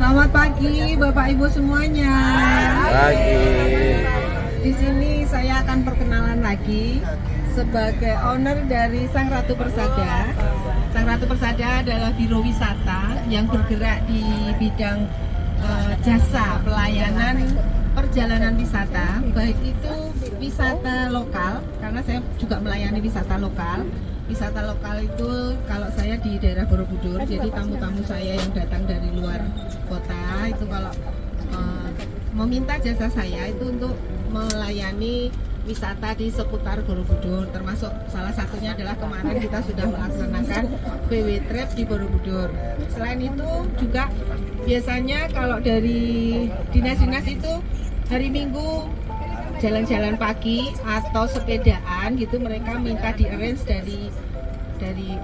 Selamat pagi Bapak Ibu semuanya. Pagi. Di sini saya akan perkenalan lagi sebagai owner dari Sang Ratu Persada. Sang Ratu Persada adalah biro wisata yang bergerak di bidang jasa pelayanan perjalanan wisata, baik itu wisata lokal, karena saya juga melayani wisata lokal. Wisata lokal itu kalau saya di daerah Borobudur, jadi tamu-tamu saya yang datang dari luar kota itu kalau meminta jasa saya itu untuk melayani wisata di seputar Borobudur, termasuk salah satunya adalah kemarin kita sudah melaksanakan VW Trip di Borobudur. Selain itu juga biasanya kalau dari dinas-dinas itu hari Minggu jalan-jalan pagi atau sepedaan gitu, mereka minta di-arrange dari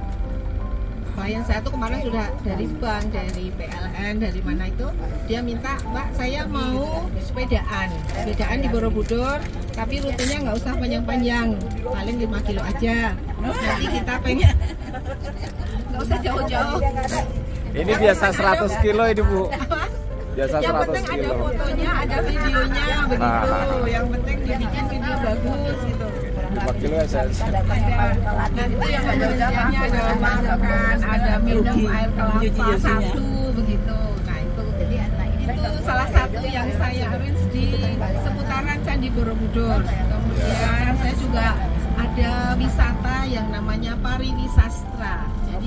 klien saya tuh kemarin sudah dari bank, dari PLN, dari mana itu dia minta, Mbak saya mau sepedaan di Borobudur tapi rutenya nggak usah panjang-panjang, paling 5 kilo aja, nanti kita pengen nggak usah jauh-jauh. Ini biasa 100 kilo ini Bu. Biasa yang 100 penting kilo. ada fotonya, ada videonya begitu. Yang penting dibikin video bagus gitu. 5 kilo ya saya. Nanti yang pengerjaannya ada masakan, ada minum air kelapa satu begitu. Nah itu salah satu yang saya arrange di seputaran Candi Borobudur. Kemudian saya juga ada wisata yang namanya pariwisastra. Jadi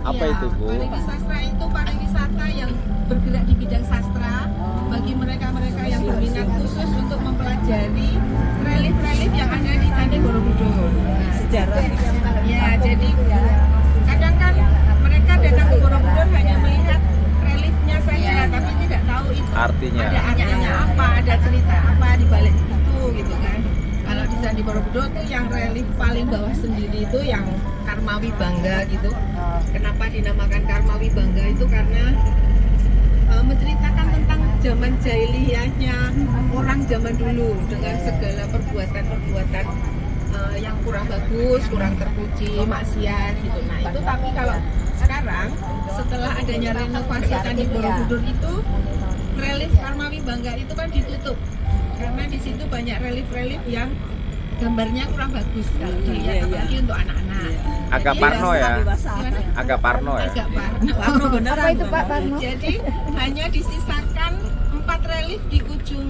Apa itu Bu? Pariwisastra itu pariwisata yang bergerak di bidang sastra bagi mereka-mereka yang berminat khusus untuk mempelajari relief-relief yang ada di Candi Borobudur. Nah, sejarah. Ya, jadi kadang kan mereka datang ke Borobudur hanya melihat reliefnya saja, tapi tidak tahu itu Artinya. ada artinya apa, ada cerita apa di balik itu gitu kan. Kalau di Candi Borobudur tuh yang relief paling bawah sendiri itu yang Karmawi Bangga gitu. Kenapa dinamakan Karmawi Bangga itu karena menceritakan tentang zaman jahiliyahnya orang zaman dulu dengan segala perbuatan-perbuatan yang kurang bagus, kurang terpuji, maksiat gitu. Nah itu tapi kalau sekarang setelah adanya renovasi Candi Borobudur itu relief Karmawi Bangga itu kan ditutup karena di situ banyak relief-relief yang gambarnya kurang bagus kalau dilihat, apalagi untuk anak-anak. Agak parno ya. Agak parno ya. Agak parno beneran. Apa itu Pak Parno? Jadi hanya disisakan 4 relief di ujung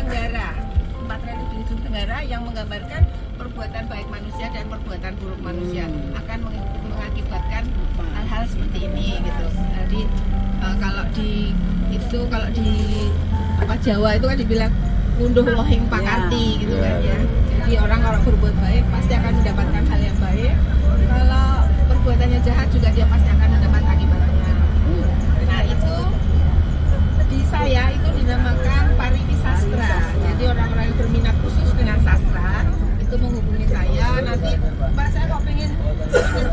tenggara. 4 relief di ujung tenggara yang menggambarkan perbuatan baik manusia dan perbuatan buruk manusia akan mengakibatkan hal-hal seperti ini gitu. Jadi kalau di Jawa itu kan dibilang ngunduh lohing pakarti gitu kan ya. Jadi orang kalau berbuat baik pasti akan mendapatkan hal yang baik. Kalau perbuatannya jahat juga dia pasti akan mendapat akibatnya. Nah itu di saya itu dinamakan pariwisastra. Jadi orang-orang yang berminat khusus dengan sastra itu menghubungi saya. Nanti Mbak saya kok pengen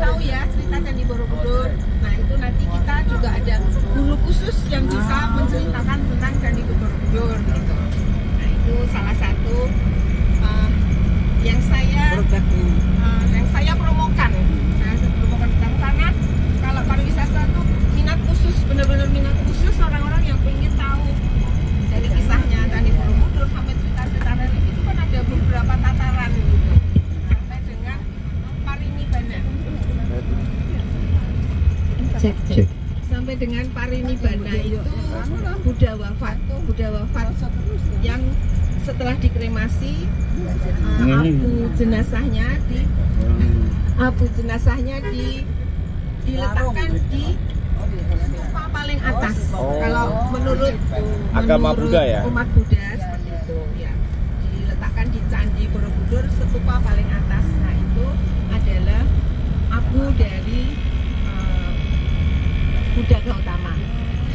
tahu ya cerita Candi Borobudur. Nah itu nanti kita juga ada guru khusus yang bisa menceritakan tentang Candi Borobudur gitu. Nah itu salah satu yang saya promokan. Saya promokan karena kalau pariwisata itu minat khusus, benar-benar minat khusus orang-orang yang ingin tahu dari kisahnya Candi Borobudur sampai cerita-cerita dari itu kan ada beberapa tataran gitu. Sampai dengan Parinibbana. Cek. Sampai dengan Parinibbana itu Buddha wafat yang setelah dikremasi abu jenazahnya diletakkan di stupa paling atas. Kalau menurut Agama Buddha ya? Umat Buddha seperti itu ya. Diletakkan di Candi Borobudur stupa paling atas. Nah itu adalah abu dari Buddha Gautama.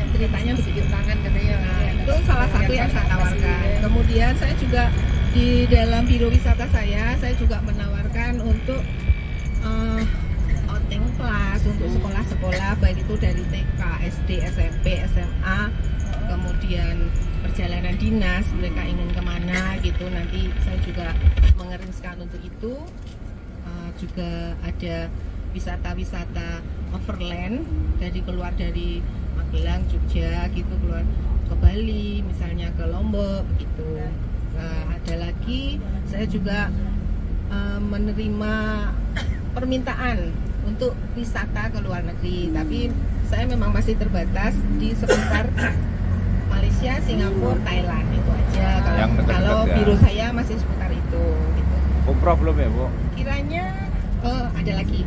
Ceritanya begitu tangan katanya. Nah, itu salah satu yang saya tawarkan. Kemudian saya juga di dalam biro wisata saya juga menawarkan untuk outing class untuk sekolah-sekolah baik itu dari TK, SD, SMP, SMA, kemudian perjalanan dinas mereka ingin kemana gitu. Nanti saya juga mengarrangekan untuk itu. Juga ada wisata-wisata overland dari keluar dari Magelang, Jogja gitu, keluar ke Bali, misalnya ke Lombok begitu. Ada lagi saya juga menerima permintaan untuk wisata ke luar negeri, tapi saya memang masih terbatas di seputar Malaysia, Singapura, Thailand itu aja. Kalau ya. biro saya masih seputar itu gitu. Umroh belum ya Bu? Kiranya ada lagi.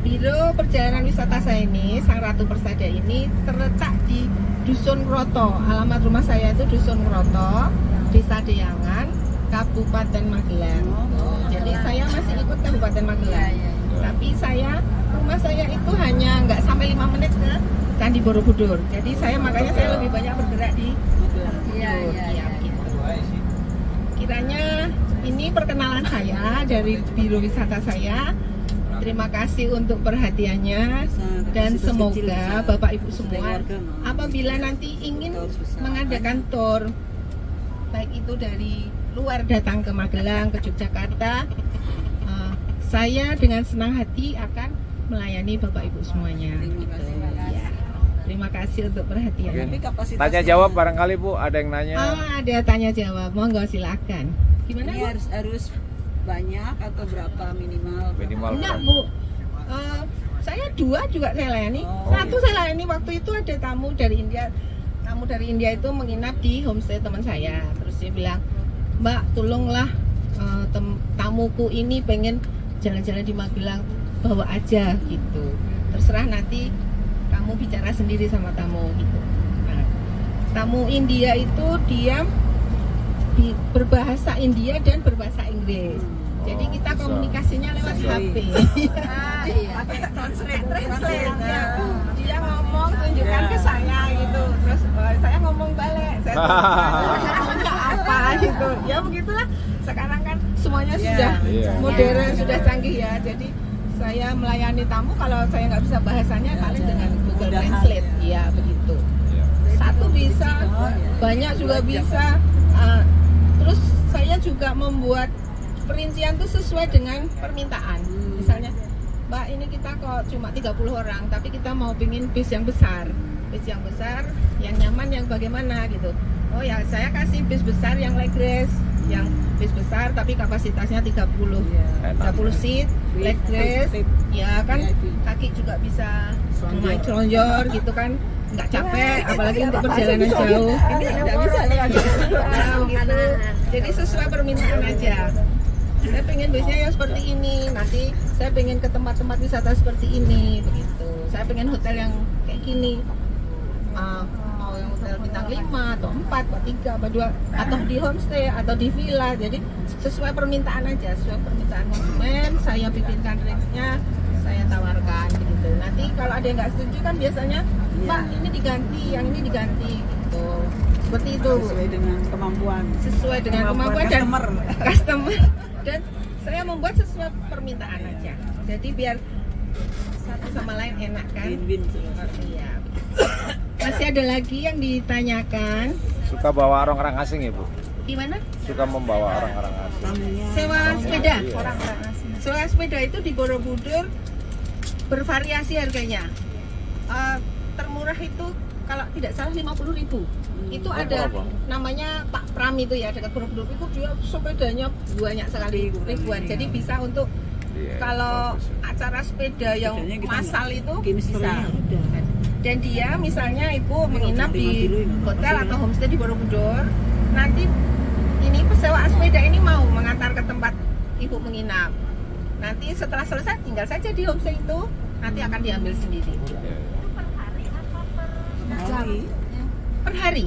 Biro perjalanan wisata saya ini, Sang Ratu Persada ini terletak di Dusun Ngroto. Alamat rumah saya itu Dusun Ngroto, Desa Deangan, Kabupaten Magelang. Jadi saya masih ikut Kabupaten Magelang. Tapi rumah saya itu hanya nggak sampai 5 menit ke Candi Borobudur. Jadi makanya saya lebih banyak bergerak di Borobudur. Gitu. Kiranya ini perkenalan saya dari Biro Wisata saya. Terima kasih untuk perhatiannya dan semoga Bapak Ibu semua apabila nanti ingin mengadakan tour, baik itu dari luar datang ke Magelang, ke Yogyakarta, saya dengan senang hati akan melayani Bapak Ibu semuanya. Ya. Terima kasih untuk perhatiannya. Tanya jawab barangkali Bu, ada yang nanya. Ada tanya jawab, monggo silakan. Gimana ini Bu? harus banyak atau berapa minimal? Enggak Bu, saya 2 juga saya layani. Satu saya layani waktu itu ada tamu dari India. Tamu dari India itu menginap di homestay teman saya. Terus dia bilang, Mbak tolonglah tamuku ini pengen jalan-jalan di Magelang, bawa aja gitu. Terserah nanti kamu bicara sendiri sama tamu gitu. Nah, tamu India itu dia berbahasa India dan berbahasa Inggris. Jadi kita komunikasinya lewat HP. Pakai translate ya. Dia ngomong tunjukkan ke saya gitu. Terus saya ngomong balik. Saya ngomongnya apa gitu. Ya begitulah. Sekarang kan semuanya sudah modern, sudah canggih ya. Jadi saya melayani tamu kalau saya nggak bisa bahasanya paling dengan Google Translate. Iya begitu. Satu bisa, banyak juga bisa. Terus saya juga membuat perincian tuh sesuai dengan permintaan. Misalnya, Mbak ini kita kok cuma 30 orang, tapi kita mau pingin bis yang besar. Bis yang besar, yang nyaman, yang bagaimana gitu. Oh ya, saya kasih bis besar yang leg race, yang bis besar tapi kapasitasnya 30 seat, leg race. Ya kan, kaki juga bisa main tronjor gitu kan. Nggak capek, apalagi untuk perjalanan jauh. Ini nggak bisa lagi. Gitu. Jadi sesuai permintaan aja. Saya pengen bisnya yang seperti ini, nanti saya pengen ke tempat-tempat wisata seperti ini, begitu. Saya pengen hotel yang kayak gini, mau yang hotel bintang 5 atau 4 atau 3 atau 2 atau di homestay atau di villa. Jadi sesuai permintaan aja, sesuai permintaan konsumen. Saya bikinkan range-nya, saya tawarkan begitu. Nanti kalau ada yang nggak setuju kan biasanya, Mbak ini diganti, yang ini diganti gitu. Seperti itu. Sesuai dengan kemampuan. Sesuai dengan kemampuan dan customer. Dan saya membuat sesuai permintaan aja. Jadi biar satu sama lain enak kan. Win-win. Iya. Masih ada lagi yang ditanyakan. Suka bawa orang-orang asing ya Bu? Gimana? Suka membawa orang-orang asing. Sewa sepeda. Iya. Orang-orang asing. Sewa sepeda itu di Borobudur bervariasi harganya. Termurah itu kalau tidak salah 50.000. Itu ada namanya Pak Pram itu ya, dekat Borobudur itu dia sepedanya banyak sekali, ribuan. Jadi bisa untuk kalau acara sepeda yang massal itu bisa. Dan dia misalnya ibu menginap di hotel atau homestay di Borobudur, nanti ini pesewa sepeda ini mau mengantar ke tempat ibu menginap. Nanti setelah selesai tinggal saja di homestay itu, nanti akan diambil sendiri. Per hari.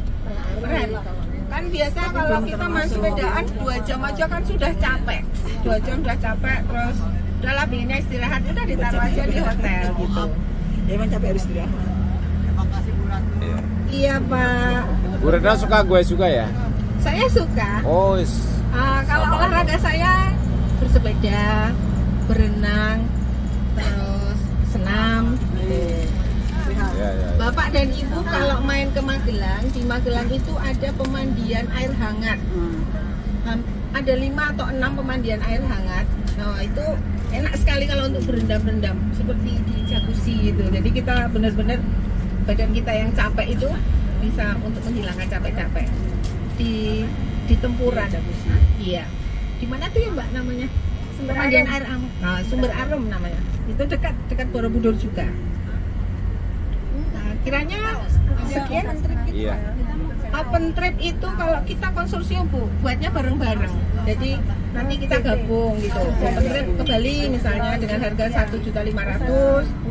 Kan biasa kalau kita main sepedaan 2 jam aja kan sudah capek. 2 jam sudah capek, terus udahlah pinginnya istirahat, udah ditaruh aja di hotel gitu. Emang capek harus istirahat. Iya Pak. Bu Retno suka gue juga ya? Saya suka. Oh, kalau olahraga saya bersepeda, berenang, terus senam. ya. Bapak dan Ibu kalau main ke Magelang, di Magelang itu ada pemandian air hangat. Ada 5 atau 6 pemandian air hangat. Nah itu enak sekali kalau untuk berendam-rendam, seperti di jacuzzi gitu. Jadi kita benar-benar badan kita yang capek itu bisa untuk menghilangkan capek-capek di tempuran. Iya. Di mana tuh ya Mbak namanya? Pemandian air nah, Sumber Arum namanya. Itu dekat Borobudur juga. Nah, kiranya sekian. Iya. Open trip itu kalau kita konsorsium Bu, buatnya bareng-bareng. Jadi nanti kita gabung gitu. Open trip ke Bali misalnya dengan harga 1.500.000,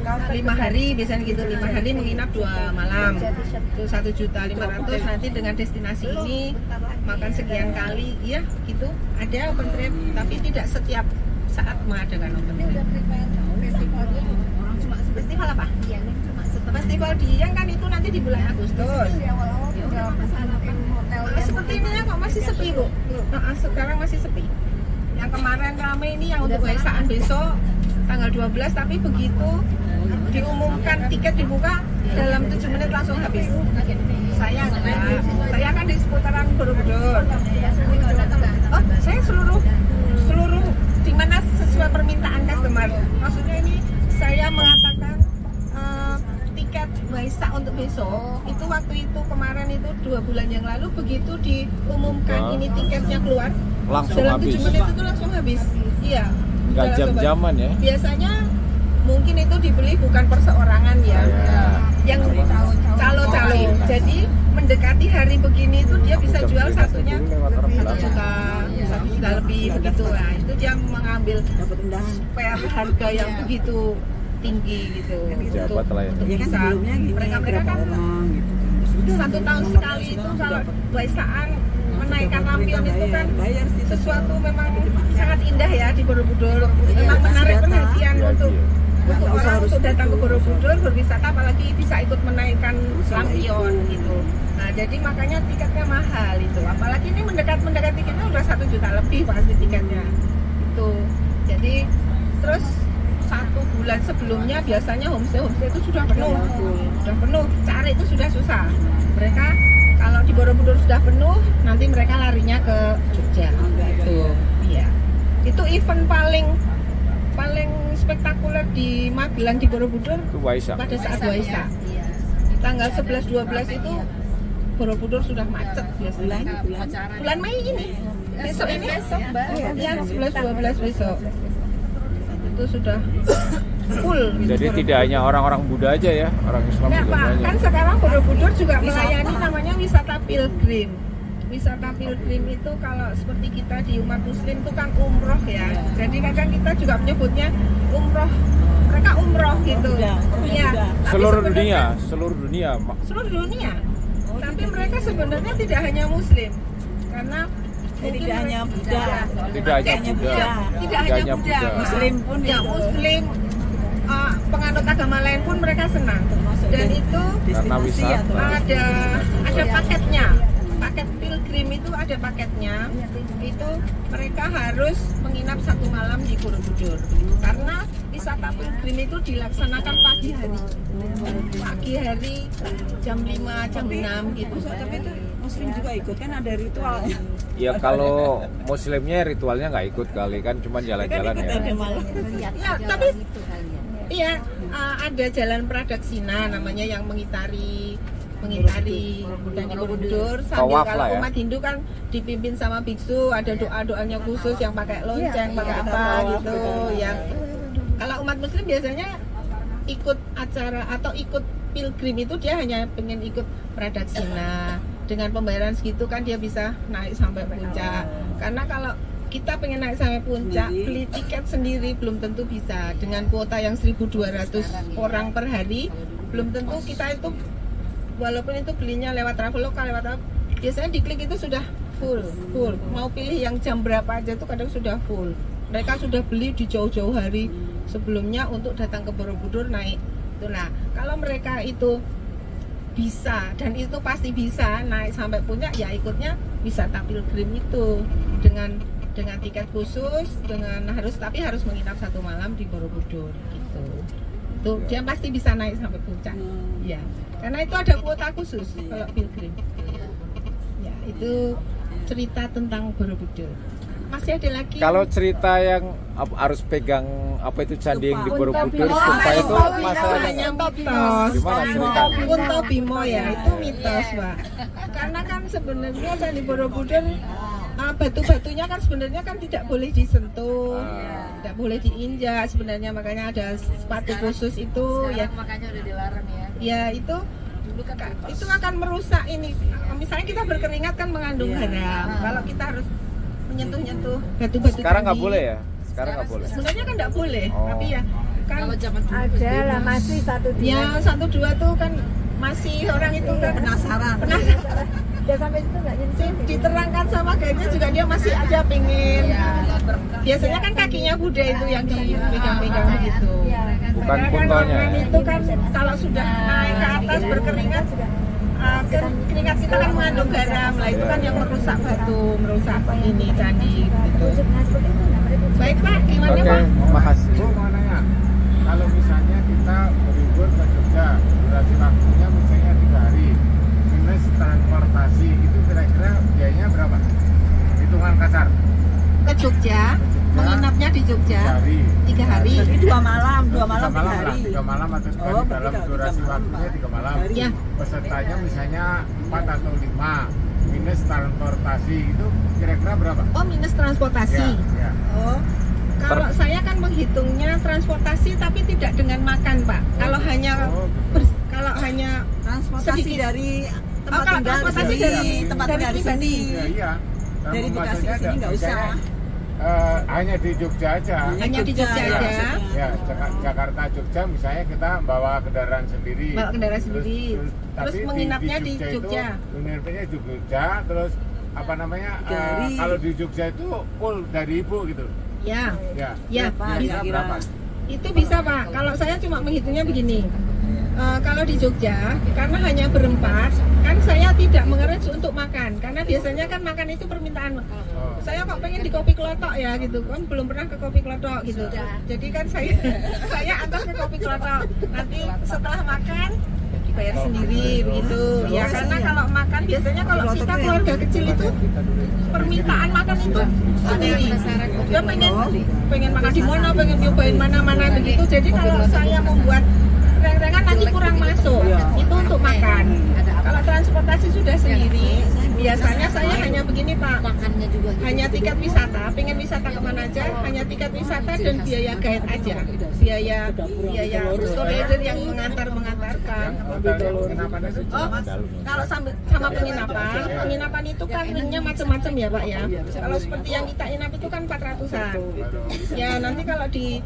5 hari biasanya gitu, 5 hari menginap 2 malam. Itu 1.500.000 nanti dengan destinasi ini makan sekian kali, ya gitu. Ada open trip tapi tidak setiap saat mengadakan open trip. Festival apa? Festival Dieng kan itu nanti di bulan Agustus. Seperti ini ya kok masih sepi Bu. Nah, sekarang masih sepi. Yang kemarin rame ini yang untuk Waisaan besok tanggal 12, tapi begitu diumumkan tiket dibuka dalam 7 menit langsung habis. Saya enggak. Saya kan di seputaran Borobudur. Oh, saya seluruh di mana sesuai permintaan customer. Maksudnya ini saya mengatakan tiket Waisak untuk besok itu waktu itu kemarin itu 2 bulan yang lalu begitu diumumkan ini tiketnya keluar Langsung dalam habis. 7 menit itu langsung habis. Iya. Nggak jam-jaman ya? Biasanya mungkin itu dibeli bukan perseorangan ya. Yang calo-calo. Jadi mendekati hari begini itu dia bisa jual satunya 1 juta, 1 juta lebih begitu lah. Itu dia mengambil spare harga yang begitu tinggi gitu Jabat lah ya. untuk Ya kan bisa sebelumnya gini, mereka berapa kan orang gitu. 1 tahun sekali itu kalau Waisaan menaikkan lampion itu kan sesuatu memang sangat indah ya di Borobudur. Memang menarik perhatian untuk orang untuk datang ke Borobudur berwisata, apalagi bisa ikut menaikkan lampion gitu. Nah jadi makanya tiketnya mahal itu, apalagi ini mendekat tiketnya udah 1 juta lebih pasti tiketnya itu. Jadi terus 1 bulan sebelumnya biasanya homestay itu sudah penuh, cari itu sudah susah. Mereka kalau di Borobudur sudah penuh, nanti mereka larinya ke Jogja. Itu, iya. Itu event paling spektakuler di Magelang di Borobudur Itu Waisak. pada saat Waisak. Tanggal 11-12 itu Borobudur sudah macet biasanya. Bulan Mei ini, besok ini, yang 11-12 besok. Itu sudah full. Jadi tidak hanya orang-orang Buddha aja ya, orang Islam Ya juga Pak, banyak. kan sekarang Borobudur juga melayani namanya wisata pilgrim. Wisata pilgrim itu kalau seperti kita di umat muslim itu kan umroh ya. Jadi kadang kita juga menyebutnya umroh. Mereka umroh gitu. Iya. Tapi Seluruh sebenarnya- dunia. Seluruh dunia. Tapi mereka sebenarnya tidak hanya muslim. Karena Jadi mungkin tidak hanya mereka- Buddha. Tidak hanya Buddha. Tidak hanya Buddha. Muslim pun Ya itu. muslim, penganut agama lain pun mereka senang. Dan itu Karena wisata. ada paketnya. Paket pilgrim itu ada paketnya. Itu mereka harus menginap 1 malam di Borobudur. Karena wisata pilgrim itu dilaksanakan pagi hari jam 5, jam 6 gitu. Tapi itu Muslim juga ikut kan, ada ritual. Ya kalau muslimnya ritualnya nggak ikut kali, kan cuma jalan-jalan ya. Ada malam. Ya, tapi iya ada jalan Pradaksina namanya yang mengitari Borobudur sambil Tawaf kalau lah ya. umat Hindu kan dipimpin sama biksu, ada doanya khusus yang pakai lonceng, pakai apa gitu ya. Kalau umat muslim biasanya ikut acara atau ikut pilgrim itu dia hanya pengen ikut Pradaksina. Dengan pembayaran segitu kan dia bisa naik sampai puncak. Karena kalau kita pengen naik sampai puncak, beli tiket sendiri belum tentu bisa. Dengan kuota yang 1.200 orang per hari, belum tentu kita itu, walaupun itu belinya lewat Traveloka, biasanya diklik itu sudah full. Mau pilih yang jam berapa aja tuh kadang sudah full. Mereka sudah beli di jauh-jauh hari sebelumnya untuk datang ke Borobudur naik. Itu nah, kalau mereka itu bisa dan itu pasti bisa naik sampai puncak, ya ikutnya wisata pilgrim itu dengan tiket khusus, tapi harus menginap 1 malam di Borobudur gitu. Itu dia pasti bisa naik sampai puncak. Ya, karena itu ada kuota khusus kalau pilgrim. Ya, itu cerita tentang Borobudur. masih ada lagi. Kalau cerita yang harus pegang apa itu candi yang di Borobudur, Oh, stupa itu itu masalahnya hanya mitos. Gimana ceritanya? Kunto Bimo ya, itu mitos, Pak. Karena kan sebenarnya Candi Borobudur batu-batunya kan sebenarnya kan tidak boleh disentuh, tidak boleh diinjak sebenarnya, makanya ada sepatu khusus itu. Sekarang Ya, makanya udah dilarang ya. ya itu akan merusak ini. Misalnya kita berkeringat kan mengandung garam. Kalau kita harus menyentuh-nyentuh batu-batu Sekarang nggak candi, boleh ya? Sekarang nggak boleh. sebenarnya kan nggak boleh, Oh. tapi ya kan Kalau zaman dulu Ada lah masih satu dua. ya 1-2 tuh kan masih orang itu kan penasaran. Udah sampai situ nggak nyentuh. diterangkan sama guide-nya juga dia masih aja pengen. Biasanya kan kakinya Buddha itu yang dipegang-pegang gitu. Bukan Karena kan kuntonya orang ya? itu kan kalau sudah naik ke atas berkeringat, keringat kita kan mengandung garam lah, itu kan yang merusak batu, merusak ini candi gitu. Nah seperti itu nggak mereka. Baik Pak, gimana Oke, Pak? makasih. Bu mau nanya, kalau misalnya kita berlibur ke Jogja, durasi waktunya misalnya 3 hari, minus transportasi, itu kira-kira biayanya berapa? Hitungan kasar. Ke Jogja, menginapnya di Jogja 3 hari. 3 hari. Jadi 2 malam, 2 malam 3 lah, hari. 3 malam atau sekali Oh, dalam berarti durasi 3 malam. waktunya 3 malam. Ya. Pesertanya misalnya 4 atau 5, minus transportasi, itu kira-kira berapa? Oh, minus transportasi. Ya. Oh, kalau saya kan menghitungnya transportasi tapi tidak dengan makan, Pak. Kalau hanya kalau hanya Transportasi sedikit. dari tempat Oh, kalau tinggal di transportasi sini, dari- tempat dari tinggal di pribadi. sini. Ya, iya. Dari Bekasi Maksudnya ke sini nggak usah. misalnya, hanya di Jogja aja. hanya di Jogja ya, aja. maksudnya. Ya, Jakarta Jogja misalnya kita bawa kendaraan sendiri. Bawa kendaraan sendiri. Terus tapi menginapnya di itu, Jogja. menginapnya di Jogja, terus apa namanya? 3 hari. Kalau di Jogja itu full dari ibu gitu. Ya, Ya. ya, Berapa bisa. kira-kira? Berapa? Itu bisa Pak. Kalau saya cuma menghitungnya begini. Kalau di Jogja, karena hanya berempat, kan saya tidak mengeres untuk makan. Karena biasanya kan makan itu permintaan. Oh. Saya kok pengen di kopi kelotok ya gitu kan, belum pernah ke kopi kelotok gitu. Jadi kan saya antar ke kopi kelotok. Nanti setelah makan dibayar sendiri begitu. Ya karena kalau makan biasanya kalau kita keluarga kecil itu permintaan makan itu sendiri. Dia pengen makan di mana, pengen nyobain mana-mana begitu. Jadi kalau saya membuat reng-rengan nanti kurang masuk. Itu untuk makan. Kalau transportasi sudah sendiri, biasanya saya hanya begini Pak. Makannya juga gitu. Hanya tiket wisata, pengen wisata kemana aja, hanya tiket wisata dan biaya guide aja, biaya provider yang mengantarkan. Hotel penginapan itu Oh, kalau sama penginapan itu kan ringnya macam-macam ya Pak ya. Kalau seperti yang kita inap itu kan 400-an. Ya nanti kalau di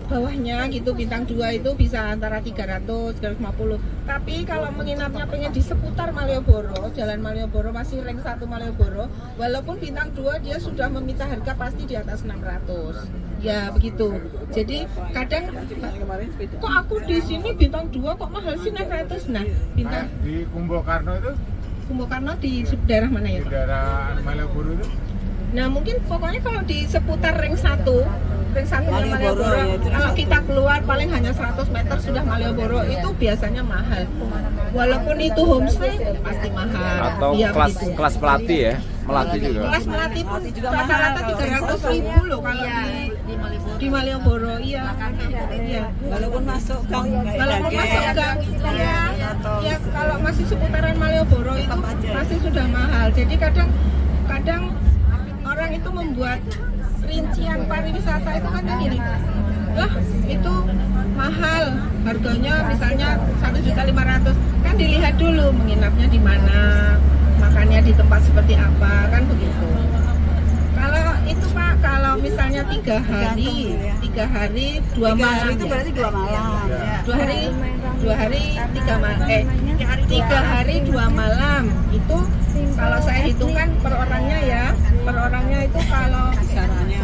bawahnya gitu bintang 2 itu bisa antara 300, 350. Tapi kalau menginapnya pengen di seputar Malioboro, Jalan Malioboro masih ring 1 Malioboro, walaupun bintang 2 dia sudah meminta harga pasti di atas 600. Ya begitu. Jadi kadang kok aku di sini bintang 2 kok mahal sih 600. Nah, bintang di Kumbokarno itu, Kumbokarno di daerah mana ya di Pak? daerah Malioboro itu. Nah mungkin pokoknya kalau di seputar ring 1 Malioboro, Malioboro, ya, itu kalau ring kita keluar paling hanya 100 meter sudah Malioboro, itu biasanya mahal. Walaupun itu homestay pasti mahal. Atau Iya, kelas begitu. kelas pelatih ya, melatih juga. Kelas melati pun juga rata-rata mahal. 300.000 loh kalau di Malioboro. Iya. Iya. Walaupun masuk gang Walaupun masuk gang, ya kalau masih seputaran Malioboro itu masih sudah mahal. Jadi kadang orang itu membuat rincian pariwisata itu kan gini, lah itu mahal harganya misalnya 1.500.000, kan dilihat dulu menginapnya di mana, makannya di tempat seperti apa, kan begitu. Kalau itu Pak, kalau misalnya 3 hari 2 malam itu berarti 2 malam. Ya. 2 hari 3 malam 3 hari 2 malam itu kalau saya hitungkan per orangnya ya, per orangnya itu kalau Kisarannya.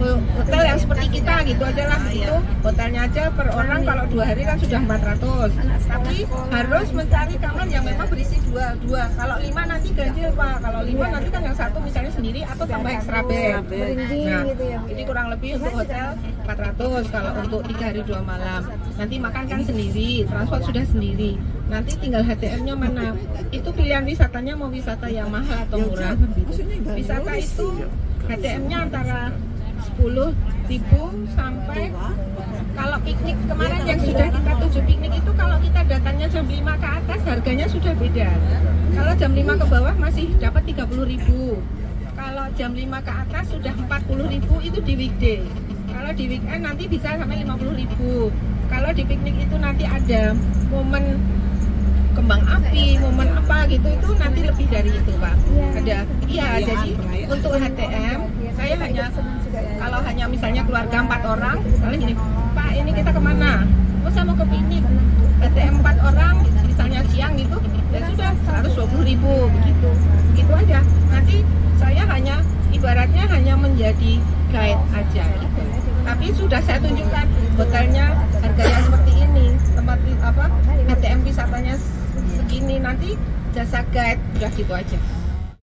hotel yang seperti kita gitu aja lah. Itu hotelnya aja per orang kalau 2 hari kan sudah 400. Tapi harus mencari kamar yang memang berisi dua. Kalau 5 nanti ganjil Pak. Kalau 5 nanti kan yang satu misalnya sendiri atau tambah extra bed. Nah, gitu ya. jadi kurang lebih untuk hotel 400 kalau untuk 3 hari 2 malam. Nanti makan kan sendiri, transport sudah sendiri. Nanti tinggal HTM-nya mana. Itu pilihan wisatanya mau wisata yang mahal atau murah. Wisata itu HTM-nya antara 10.000 sampai kalau piknik kemarin yang sudah kita tuju piknik itu kalau kita datangnya jam 5 ke atas harganya sudah beda. Kalau jam 5 ke bawah masih dapat 30.000. Kalau jam 5 ke atas sudah 40.000 itu di weekday. Kalau di weekend nanti bisa sampai 50.000. Kalau di piknik itu nanti ada momen kembang api, momen apa gitu itu nanti lebih dari itu Pak. Ada, iya jadi untuk HTM saya hanya kalau hanya misalnya keluarga 4 orang, misalnya gini, Pak ini kita kemana? Oh saya mau ke piknik. HTM 4 orang, misalnya siang gitu, ya sudah 120.000 begitu, gitu aja. Nanti saya hanya ibaratnya hanya menjadi guide aja gitu. Tapi sudah saya tunjukkan hotelnya harganya seperti ini, tempat HTM wisatanya segini, nanti jasa guide udah gitu aja.